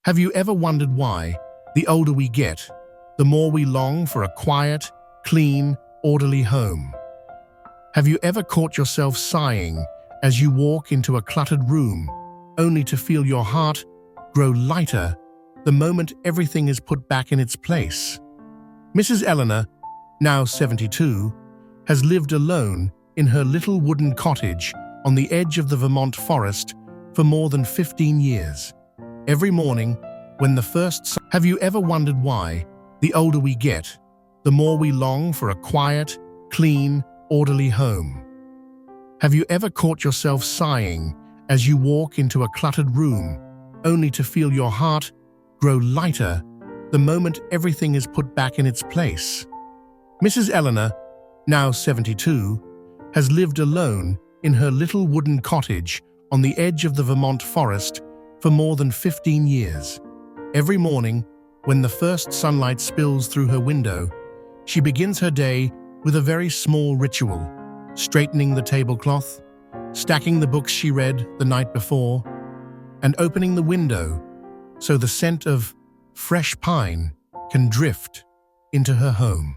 Have you ever wondered why, the older we get, the more we long for a quiet, clean, orderly home? Have you ever caught yourself sighing as you walk into a cluttered room, only to feel your heart grow lighter the moment everything is put back in its place? Mrs. Eleanor, now 72, has lived alone in her little wooden cottage on the edge of the Vermont forest for more than 15 years. Every morning, when the first sun... Have you ever wondered why, the older we get, the more we long for a quiet, clean, orderly home? Have you ever caught yourself sighing as you walk into a cluttered room, only to feel your heart grow lighter the moment everything is put back in its place? Mrs. Eleanor, now 72, has lived alone in her little wooden cottage on the edge of the Vermont forest for more than 15 years. Every morning, when the first sunlight spills through her window, she begins her day with a very small ritual: straightening the tablecloth, stacking the books she read the night before, and opening the window so the scent of fresh pine can drift into her home.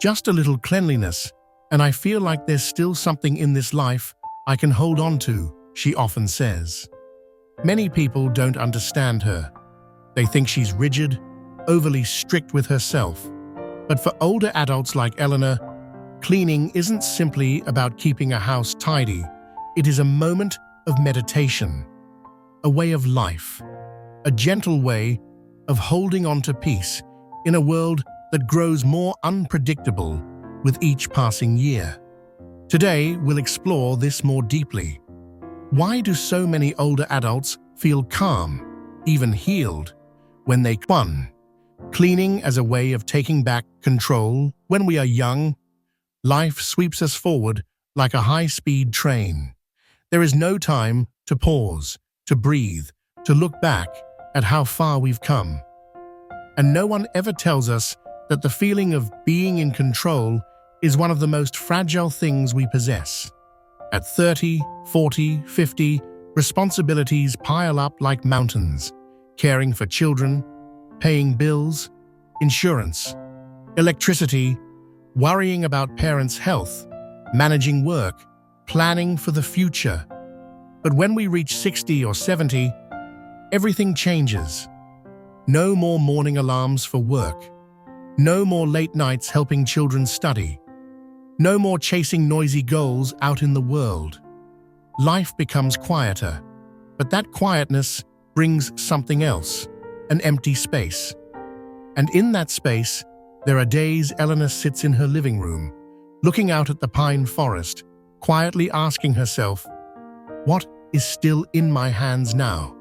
Just a little cleanliness, and I feel like there's still something in this life I can hold on to, she often says. Many people don't understand her. They think she's rigid, overly strict with herself. But for older adults like Eleanor, cleaning isn't simply about keeping a house tidy. It is a moment of meditation, a way of life, a gentle way of holding on to peace in a world that grows more unpredictable with each passing year. Today, we'll explore this more deeply. Why do so many older adults feel calm, even healed, when they... 1. Cleaning as a way of taking back control. When we are young, life sweeps us forward like a high-speed train. There is no time to pause, to breathe, to look back at how far we've come. And no one ever tells us that the feeling of being in control is one of the most fragile things we possess. At 30, 40, 50, responsibilities pile up like mountains: caring for children, paying bills, insurance, electricity, worrying about parents' health, managing work, planning for the future. But when we reach 60 or 70, everything changes. No more morning alarms for work. No more late nights helping children study. No more chasing noisy goals out in the world. Life becomes quieter, but that quietness brings something else: an empty space. And in that space, there are days Eleanor sits in her living room, looking out at the pine forest, quietly asking herself, "What is still in my hands now?"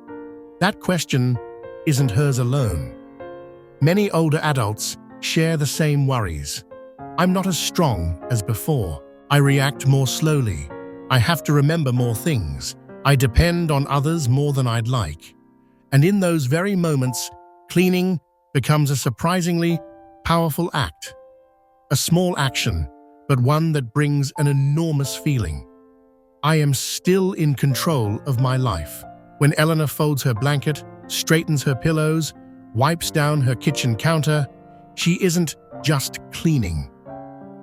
That question isn't hers alone. Many older adults share the same worries. I'm not as strong as before. I react more slowly. I have to remember more things. I depend on others more than I'd like. And in those very moments, cleaning becomes a surprisingly powerful act. A small action, but one that brings an enormous feeling. I am still in control of my life. When Eleanor folds her blanket, straightens her pillows, wipes down her kitchen counter, she isn't just cleaning.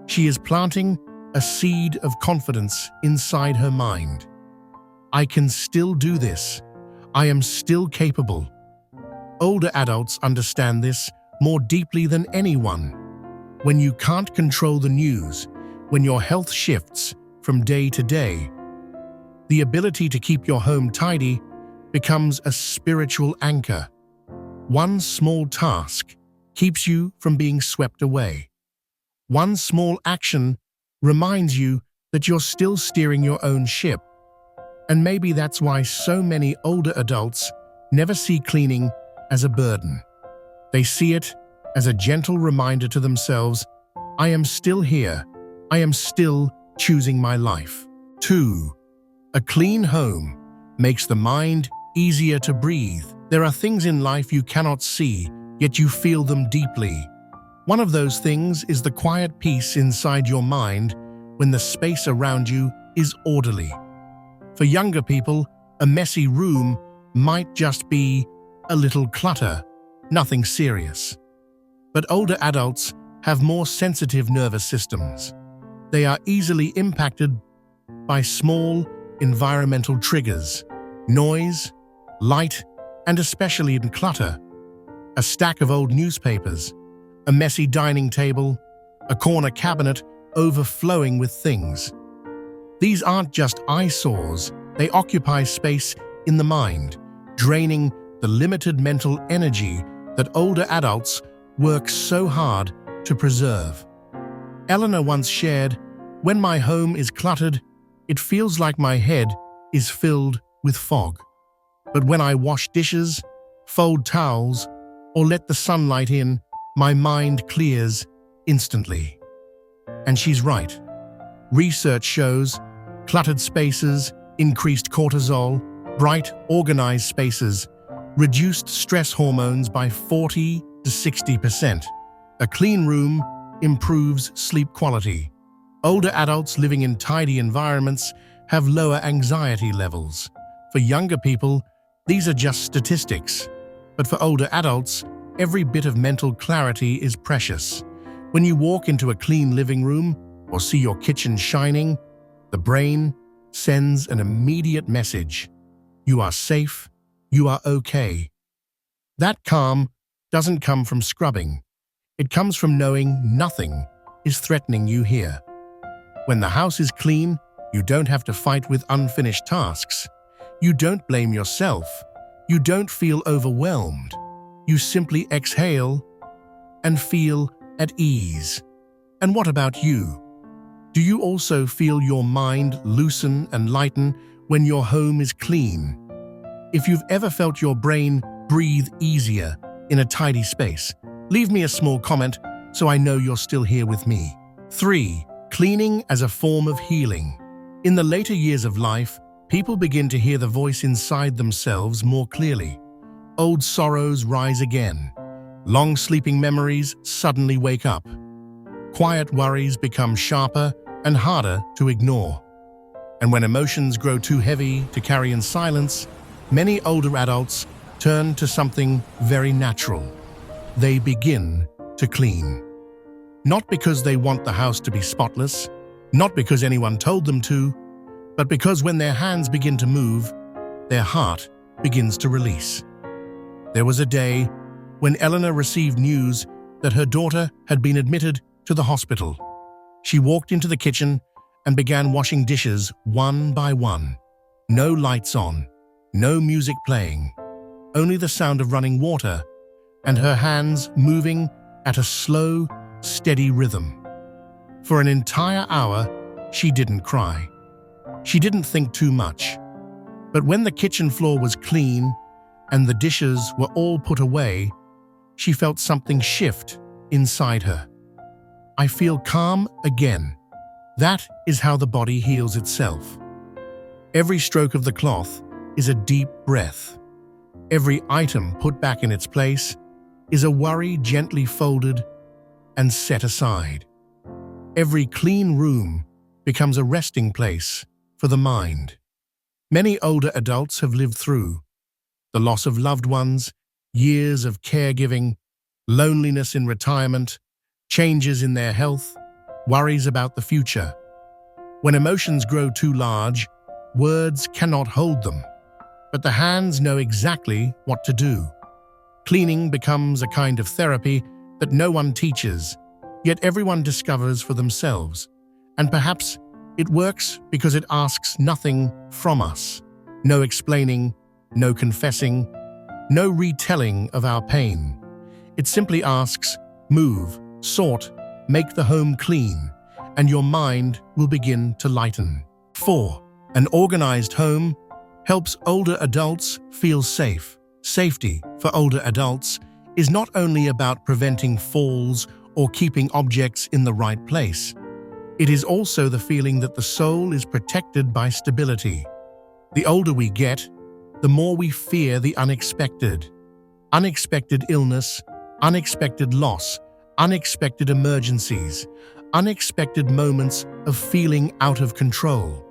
She is planting a seed of confidence inside her mind. I can still do this. I am still capable. Older adults understand this more deeply than anyone. When you can't control the news, when your health shifts from day to day, the ability to keep your home tidy becomes a spiritual anchor. One small task keeps you from being swept away. One small action reminds you that you're still steering your own ship. And maybe that's why so many older adults never see cleaning as a burden. They see it as a gentle reminder to themselves, I am still here. I am still choosing my life. 2. A clean home makes the mind easier to breathe. There are things in life you cannot see, yet you feel them deeply. One of those things is the quiet peace inside your mind when the space around you is orderly. For younger people, a messy room might just be a little clutter, nothing serious. But older adults have more sensitive nervous systems. They are easily impacted by small environmental triggers, noise, light, and especially in clutter. A stack of old newspapers, a messy dining table, a corner cabinet overflowing with things. These aren't just eyesores, they occupy space in the mind, draining the limited mental energy that older adults work so hard to preserve. Eleanor once shared, "When my home is cluttered, it feels like my head is filled with fog. But when I wash dishes, fold towels, or let the sunlight in, my mind clears instantly." And she's right. Research shows cluttered spaces, increased cortisol, bright, organized spaces, reduced stress hormones by 40 to 60%. A clean room improves sleep quality. Older adults living in tidy environments have lower anxiety levels. For younger people, these are just statistics. But for older adults, every bit of mental clarity is precious. When you walk into a clean living room or see your kitchen shining, the brain sends an immediate message. You are safe, you are okay. That calm doesn't come from scrubbing. It comes from knowing nothing is threatening you here. When the house is clean, you don't have to fight with unfinished tasks. You don't blame yourself. You don't feel overwhelmed. You simply exhale and feel at ease. And what about you? Do you also feel your mind loosen and lighten when your home is clean? If you've ever felt your brain breathe easier in a tidy space, leave me a small comment so I know you're still here with me. 3. Cleaning as a form of healing. In the later years of life, people begin to hear the voice inside themselves more clearly. Old sorrows rise again. Long sleeping memories suddenly wake up. Quiet worries become sharper and harder to ignore. And when emotions grow too heavy to carry in silence, many older adults turn to something very natural. They begin to clean. Not because they want the house to be spotless, not because anyone told them to, but because when their hands begin to move, their heart begins to release. There was a day when Eleanor received news that her daughter had been admitted to the hospital. She walked into the kitchen and began washing dishes one by one. No lights on, no music playing, only the sound of running water and her hands moving at a slow, steady rhythm. For an entire hour, she didn't cry. She didn't think too much. But when the kitchen floor was clean and the dishes were all put away, she felt something shift inside her. I feel calm again. That is how the body heals itself. Every stroke of the cloth is a deep breath. Every item put back in its place is a worry gently folded and set aside. Every clean room becomes a resting place for the mind. Many older adults have lived through the loss of loved ones, years of caregiving, loneliness in retirement, changes in their health, worries about the future. When emotions grow too large, words cannot hold them, but the hands know exactly what to do. Cleaning becomes a kind of therapy that no one teaches, yet everyone discovers for themselves. And perhaps it works because it asks nothing from us. No explaining, no confessing, no retelling of our pain. It simply asks, move, sort, make the home clean, and your mind will begin to lighten. 4. An organized home helps older adults feel safe. Safety for older adults is not only about preventing falls or keeping objects in the right place. It is also the feeling that the soul is protected by stability. The older we get, the more we fear the unexpected. Unexpected illness, unexpected loss, unexpected emergencies, unexpected moments of feeling out of control.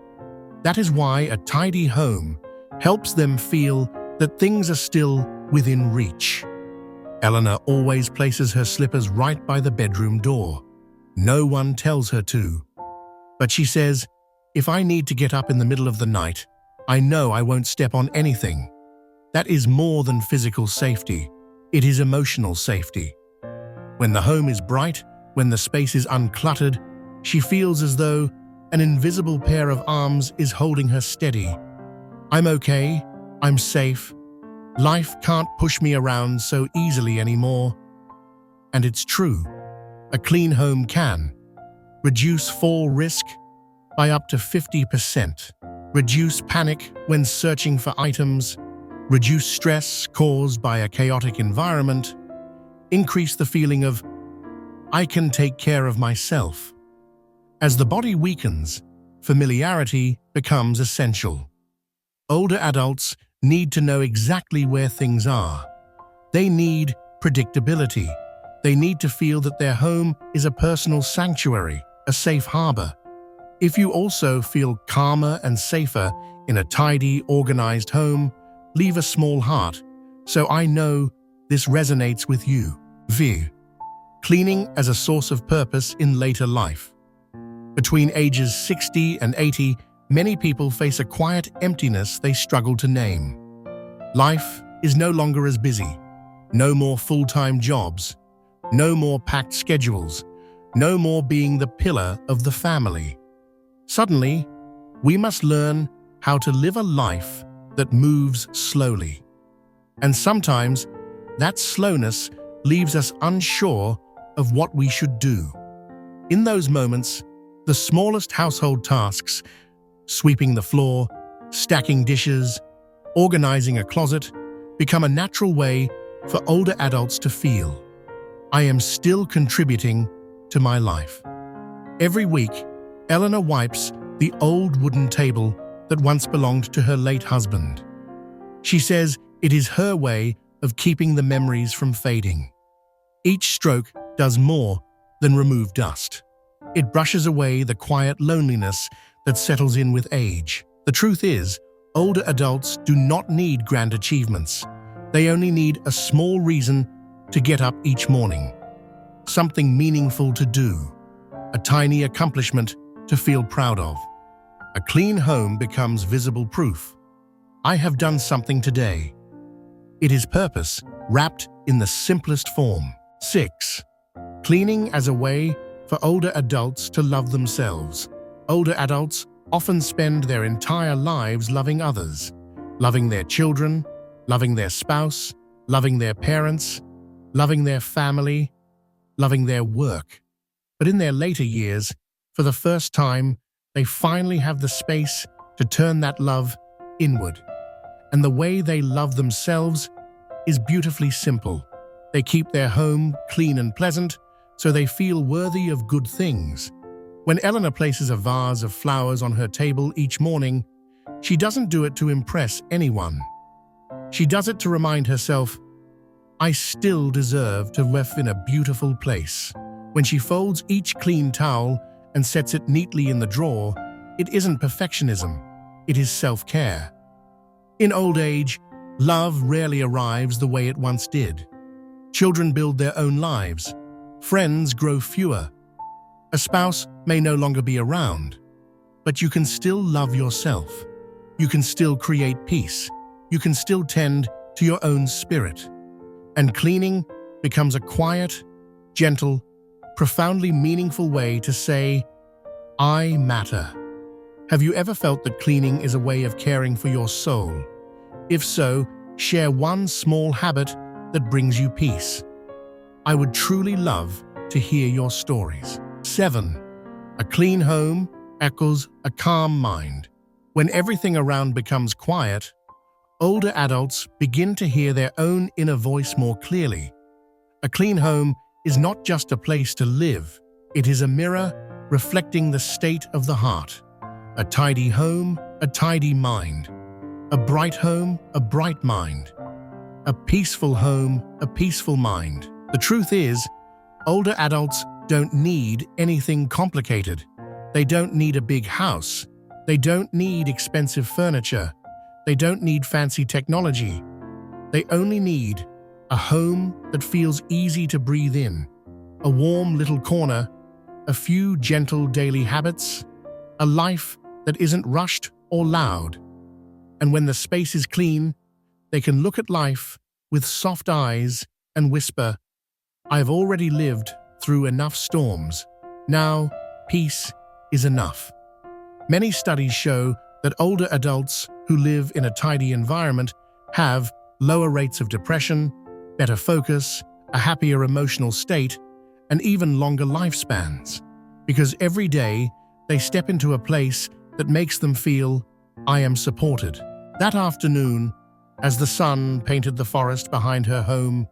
That is why a tidy home helps them feel that things are still within reach. Eleanor always places her slippers right by the bedroom door. No one tells her to. But she says, "If I need to get up in the middle of the night, I know I won't step on anything." That is more than physical safety. It is emotional safety. When the home is bright, when the space is uncluttered, she feels as though an invisible pair of arms is holding her steady. "I'm okay. I'm safe. Life can't push me around so easily anymore." And it's true. A clean home can reduce fall risk by up to 50%, reduce panic when searching for items, reduce stress caused by a chaotic environment, increase the feeling of, "I can take care of myself." As the body weakens, familiarity becomes essential. Older adults need to know exactly where things are. They need predictability. They need to feel that their home is a personal sanctuary, a safe harbor. If you also feel calmer and safer in a tidy, organized home, leave a small heart, so I know this resonates with you. V. Cleaning as a source of purpose in later life. Between ages 60 and 80, many people face a quiet emptiness they struggle to name. Life is no longer as busy. No more full-time jobs. No more packed schedules. No more being the pillar of the family. Suddenly, we must learn how to live a life that moves slowly. And sometimes, that slowness leaves us unsure of what we should do. In those moments, the smallest household tasks, sweeping the floor, stacking dishes, organizing a closet, become a natural way for older adults to feel, "I am still contributing to my life." Every week, Eleanor wipes the old wooden table that once belonged to her late husband. She says it is her way of keeping the memories from fading. Each stroke does more than remove dust. It brushes away the quiet loneliness that settles in with age. The truth is, older adults do not need grand achievements. They only need a small reason to get up each morning. Something meaningful to do. A tiny accomplishment to feel proud of. A clean home becomes visible proof. I have done something today. It is purpose wrapped in the simplest form. 6. Cleaning as a way for older adults to love themselves. Older adults often spend their entire lives loving others, loving their children, loving their spouse, loving their parents, loving their family, loving their work. But in their later years, for the first time, they finally have the space to turn that love inward. And the way they love themselves is beautifully simple. They keep their home clean and pleasant so they feel worthy of good things. When Eleanor places a vase of flowers on her table each morning, she doesn't do it to impress anyone. She does it to remind herself, "I still deserve to live in a beautiful place." When she folds each clean towel and sets it neatly in the drawer, it isn't perfectionism, it is self-care. In old age, love rarely arrives the way it once did. Children build their own lives. Friends grow fewer. A spouse may no longer be around. But you can still love yourself. You can still create peace. You can still tend to your own spirit. And cleaning becomes a quiet, gentle, profoundly meaningful way to say, "I matter." Have you ever felt that cleaning is a way of caring for your soul? If so, share one small habit that brings you peace. I would truly love to hear your stories. 7. A clean home echoes a calm mind. When everything around becomes quiet, older adults begin to hear their own inner voice more clearly. A clean home is not just a place to live, it is a mirror reflecting the state of the heart. A tidy home, a tidy mind. A bright home, a bright mind. A peaceful home, a peaceful mind. The truth is, older adults don't need anything complicated. They don't need a big house. They don't need expensive furniture. They don't need fancy technology. They only need a home that feels easy to breathe in, a warm little corner, a few gentle daily habits, a life that isn't rushed or loud. And when the space is clean, they can look at life with soft eyes and whisper, "I've already lived through enough storms. Now, peace is enough." Many studies show that older adults who live in a tidy environment have lower rates of depression, better focus, a happier emotional state, and even longer lifespans. Because every day they step into a place that makes them feel, "I am supported." That afternoon, as the sun painted the forest behind her home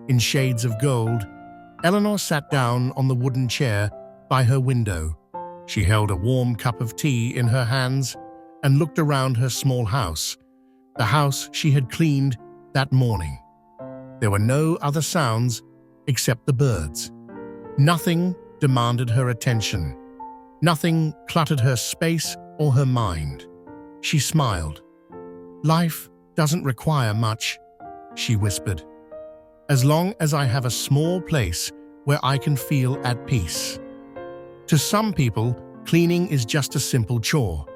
in shades of gold, Eleanor sat down on the wooden chair by her window. She held a warm cup of tea in her hands and looked around her small house, the house she had cleaned that morning. There were no other sounds except the birds. Nothing demanded her attention. Nothing cluttered her space or her mind. She smiled. "Life doesn't require much," she whispered. "As long as I have a small place where I can feel at peace." To some people, cleaning is just a simple chore.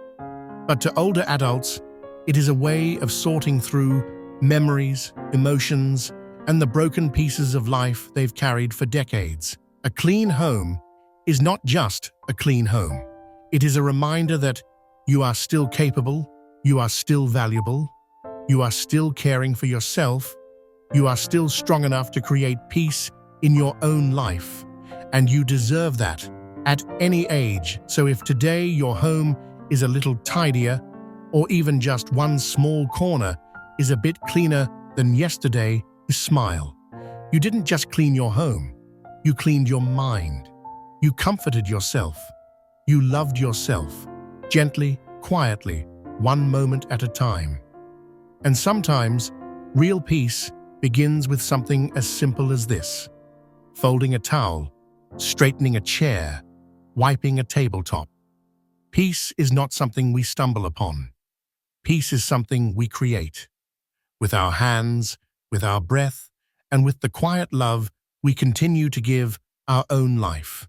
But to older adults, it is a way of sorting through memories, emotions, and the broken pieces of life they've carried for decades. A clean home is not just a clean home. It is a reminder that you are still capable, you are still valuable, you are still caring for yourself, you are still strong enough to create peace in your own life, and you deserve that at any age. So if today your home is a little tidier, or even just one small corner is a bit cleaner than yesterday, smile. You didn't just clean your home, you cleaned your mind. You comforted yourself. You loved yourself, gently, quietly, one moment at a time. And sometimes, real peace begins with something as simple as this: folding a towel, straightening a chair, wiping a tabletop. Peace is not something we stumble upon. Peace is something we create. With our hands, with our breath, and with the quiet love we continue to give our own life.